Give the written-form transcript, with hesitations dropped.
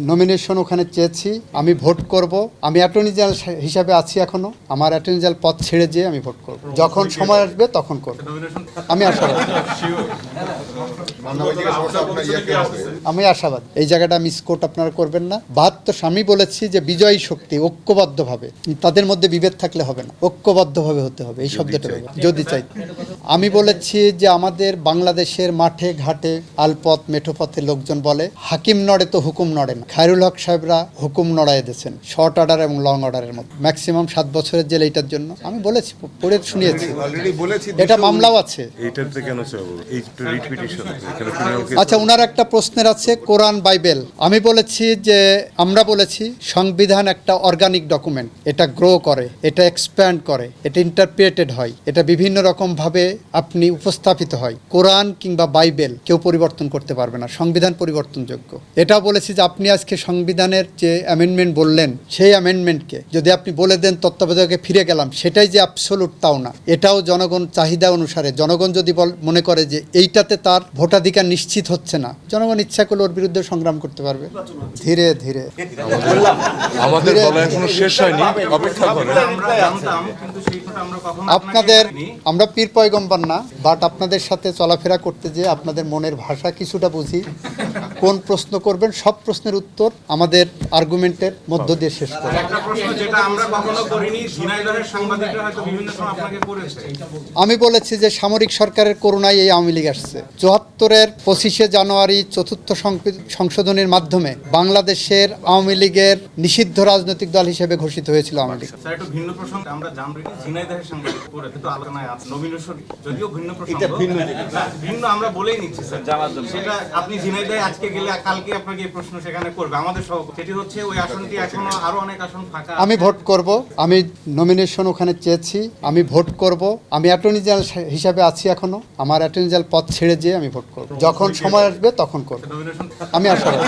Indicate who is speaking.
Speaker 1: Nomination ওখানে চেয়েছি, আমি ভোট করব। আমি অ্যাটর্নি জেনারেল হিসাবে আছি এখনো, আমার অ্যাটর্নি জেনারেল পদ ছেড়ে যেয়ে আমি ভোট করব, যখন সময় আসবে তখন করব। আমি আশাবাদী, আমি আশাবাদী এই জায়গাটা মিস কোট আপনারা করবেন না। 72 আমি বলেছি যে বিজয়ী শক্তি ঐক্যবদ্ধভাবে, তাদের মধ্যে বিভেদ থাকলে হবে না, ঐক্যবদ্ধভাবে হতে হবে, এই শব্দটা যদি চাই। আমি বলেছি যে আমাদের বাংলাদেশের মাঠে ঘাটে আলপথ মেঠোপথের লোকজন বলে হাকিম নড়ে তো হুকুম নড়ে না। খায়রুল হক সাহেবরা হুকুম নড়াই দিয়েছেন শর্ট অর্ডার এবং লং অর্ডারের মধ্যে, ম্যাক্সিমাম 7 বছরের জেল এইটার জন্য। আমি বলেছি, পড়ে শুনিয়েছি, এটা মামলাও আছে। আচ্ছা, ওনার একটা প্রশ্নের আছে কোরআন বাইবেল। আমি বলেছি যে আমরা বলেছি সংবিধান একটা অর্গানিক ডকুমেন্ট, এটা গ্রো করে, এটা এক্সপ্যান্ড করে, এটা ইন্টারপ্রিটেড হয়, এটা বিভিন্ন রকম ভাবে আপনি উপস্থাপিত হয়। কোরআন কিংবা বাইবেল কেউ পরিবর্তন করতে পারবে না, সংবিধান পরিবর্তনযোগ্য। এটাও বলেছি যে আপনি আজকে সংবিধানের যে অ্যামেন্ডমেন্ট বললেন, সেই অ্যামেন্ডমেন্টকে যদি আপনি বলে দেন তত্ত্বাবধায়কে ফিরে গেলাম, সেটাই যে অ্যাবসলিউট তাও না। এটাও জনগণ চাহিদা অনুসারে, জনগণ যদি মনে করে যে এইটাতে তার ভোটাধিকার নিশ্চিত হচ্ছে না, জনগণ ইচ্ছা করলে ওর বিরুদ্ধে সংগ্রাম করতে পারবে। ধীরে ধীরে
Speaker 2: আমাদের বলা এখনো শেষ হয়নি, অপেক্ষা করেন।
Speaker 1: আপনাদের, আমরা পীর পয়গম্বর না, বাট আপনাদের সাথে চলাফেরা করতে যে আপনাদের মনের ভাষা কিছুটা বুঝি। কোন প্রশ্ন করবেন, সব প্রশ্নের উত্তর আমাদের আর্গুমেন্টের মধ্য দিয়ে শেষ করব। আমি বলেছি যে সামরিক সরকারের করুণায় এই আওয়ামী লীগ আসছে। 74-এর 25শে জানুয়ারি 4th সংশোধনীর মাধ্যমে বাংলাদেশের আওয়ামী লীগের নিষিদ্ধ রাজনৈতিক দল হিসেবে ঘোষিত হয়েছিল আওয়ামী লীগ। আমি ভোট করব, আমি নমিনেশন ওখানে চেয়েছি, আমি ভোট করব। আমি অ্যাটর্নি জেনারেল হিসাবে আছি এখনো, আমার অ্যাটর্নি জেনারেল পদ ছেড়ে যেয়ে আমি ভোট করব, যখন সময় আসবে তখন করব। আমি আশাবাদী।